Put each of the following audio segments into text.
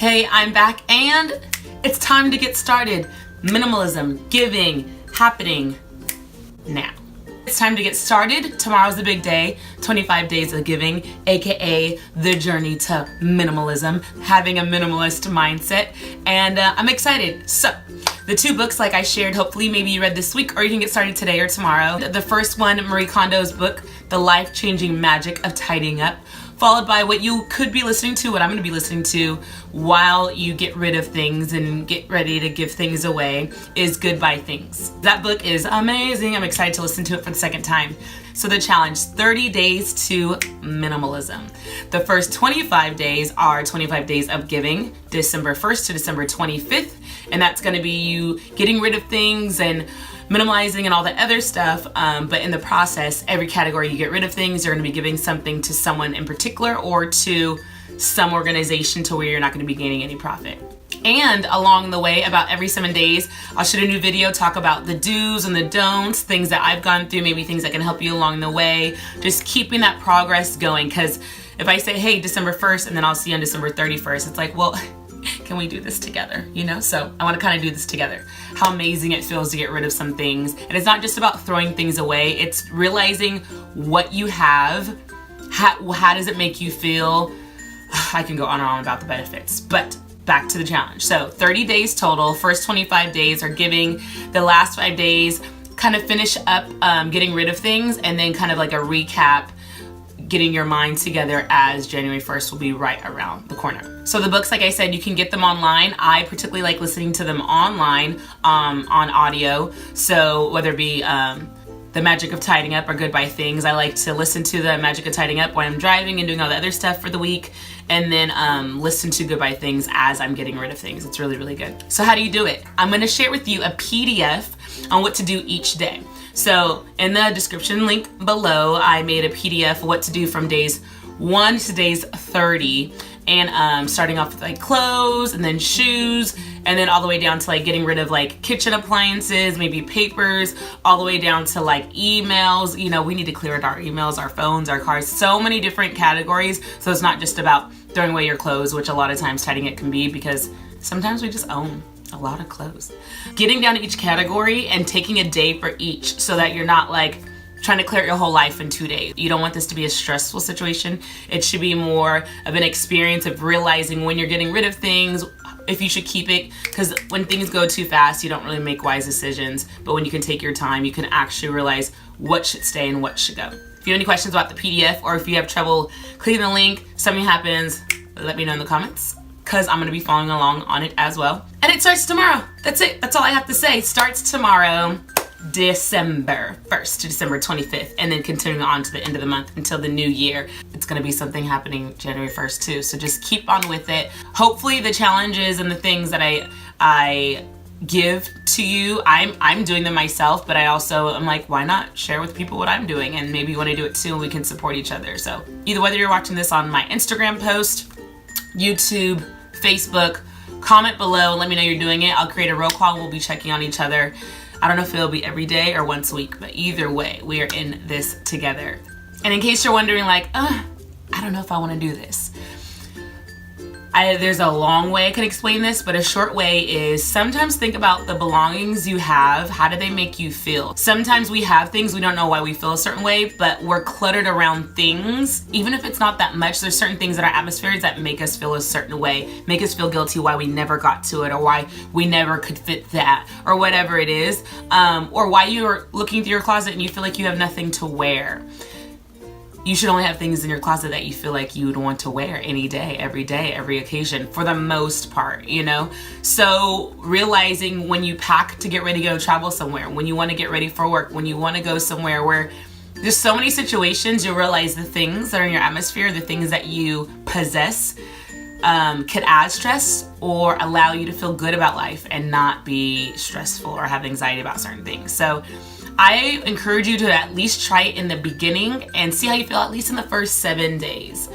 Hey, I'm back and it's time to get started. Minimalism, giving, happening now. It's time to get started. Tomorrow's the big day, 25 days of giving, aka the journey to minimalism, having a minimalist mindset, and I'm excited. So, the two books like I shared, hopefully maybe you read this week or you can get started today or tomorrow. The first one, Marie Kondo's book, The Life-Changing Magic of Tidying Up, followed by what you could be listening to, what I'm going to be listening to while you get rid of things and get ready to give things away, is Goodbye Things. That book is amazing. I'm excited to listen to it for the second time. So the challenge, 30 days to minimalism. The first 25 days are 25 days of giving, December 1st to December 25th. And that's going to be you getting rid of things and minimalizing and all the other stuff, but in the process, every category you get rid of things, you're going to be giving something to someone in particular or to some organization to where you're not going to be gaining any profit. And along the way, about every 7 days, I'll shoot a new video, talk about the do's and the don'ts, things that I've gone through, maybe things that can help you along the way, just keeping that progress going. Because if I say, hey, December 1st, and then I'll see you on December 31st, it's like, well, can we do this together, you know? So I want to kind of do this together. How amazing it feels to get rid of some things. And it's not just about throwing things away. It's realizing what you have. How does it make you feel? I can go on and on about the benefits, but back to the challenge. So 30 days total. First 25 days are giving. The last 5 days kind of finish up getting rid of things, and then kind of like a recap, getting your mind together as January 1st will be right around the corner. So the books, like I said, you can get them online. I particularly like listening to them online on audio. So whether it be The Magic of Tidying Up or Goodbye Things, I like to listen to The Magic of Tidying Up when I'm driving and doing all the other stuff for the week, and then listen to Goodbye Things as I'm getting rid of things. It's really, really good. So how do you do it? I'm gonna share with you a PDF on what to do each day. So in the description link below, I made a PDF of what to do from days 1 to days 30, and starting off with like clothes and then shoes, and then all the way down to like getting rid of like kitchen appliances, maybe papers, all the way down to like emails. You know, we need to clear out our emails, our phones, our cars, so many different categories. So it's not just about throwing away your clothes, which a lot of times tidying it can be, because sometimes we just own a lot of clothes. Getting down to each category and taking a day for each, so that you're not like trying to clear out your whole life in 2 days. You don't want this to be a stressful situation. It should be more of an experience of realizing when you're getting rid of things, if you should keep it, because when things go too fast, you don't really make wise decisions. But when you can take your time, you can actually realize what should stay and what should go. If you have any questions about the PDF, or if you have trouble clicking the link, something happens, let me know in the comments, because I'm going to be following along on it as well. And it starts tomorrow. That's it. That's all I have to say. Starts tomorrow, December 1st to December 25th, and then continuing on to the end of the month until the new year. It's going to be something happening January 1st too. So just keep on with it. Hopefully the challenges and the things that I give to you, I'm doing them myself, but I also am like, why not share with people what I'm doing, and maybe you want to do it too, and we can support each other. So either whether you're watching this on my Instagram post, YouTube, Facebook, comment below, let me know you're doing it. I'll create a roll call. We'll be checking on each other. I don't know if it'll be every day or once a week, but either way, we are in this together. And in case you're wondering like, I don't know if I want to do this. There's a long way I can explain this, but a short way is sometimes think about the belongings you have. How do they make you feel? Sometimes we have things, we don't know why we feel a certain way, but we're cluttered around things. Even if it's not that much, there's certain things in our atmospheres that make us feel a certain way, make us feel guilty why we never got to it, or why we never could fit that, or whatever it is, or why you're looking through your closet and you feel like you have nothing to wear. You should only have things in your closet that you feel like you would want to wear any day, every occasion, for the most part, you know? So realizing when you pack to get ready to go travel somewhere, when you want to get ready for work, when you want to go somewhere where there's so many situations, you'll realize the things that are in your atmosphere, the things that you possess, could add stress or allow you to feel good about life and not be stressful or have anxiety about certain things. So I encourage you to at least try it in the beginning and see how you feel, at least in the first 7 days.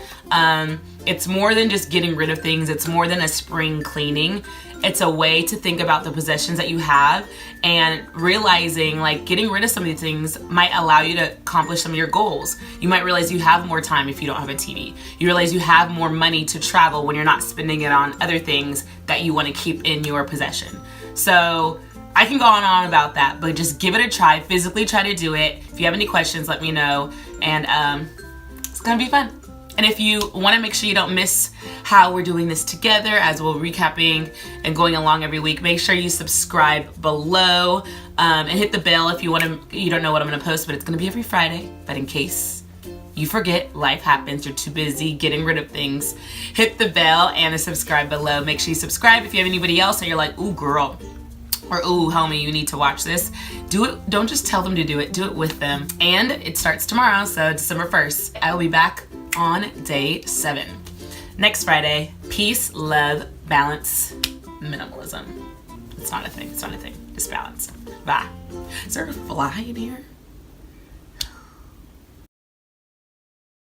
It's more than just getting rid of things. It's more than a spring cleaning. It's a way to think about the possessions that you have and realizing like getting rid of some of these things might allow you to accomplish some of your goals. You might realize you have more time if you don't have a TV. You realize you have more money to travel when you're not spending it on other things that you want to keep in your possession. So I can go on and on about that, but just give it a try. Physically try to do it. If you have any questions, let me know. And it's gonna be fun. And if you want to make sure you don't miss how we're doing this together as we're recapping and going along every week, make sure you subscribe below and hit the bell if you don't know what I'm going to post, but it's going to be every Friday. But in case you forget, life happens, you're too busy getting rid of things, hit the bell and subscribe below. Make sure you subscribe. If you have anybody else and you're like, ooh girl, or ooh homie, you need to watch this, do it. Don't just tell them to do it with them. And it starts tomorrow, so December 1st. I will be back on day 7. Next Friday. Peace, love, balance, minimalism. It's not a thing. It's not a thing. Just balance. Bye. Is there a fly in here?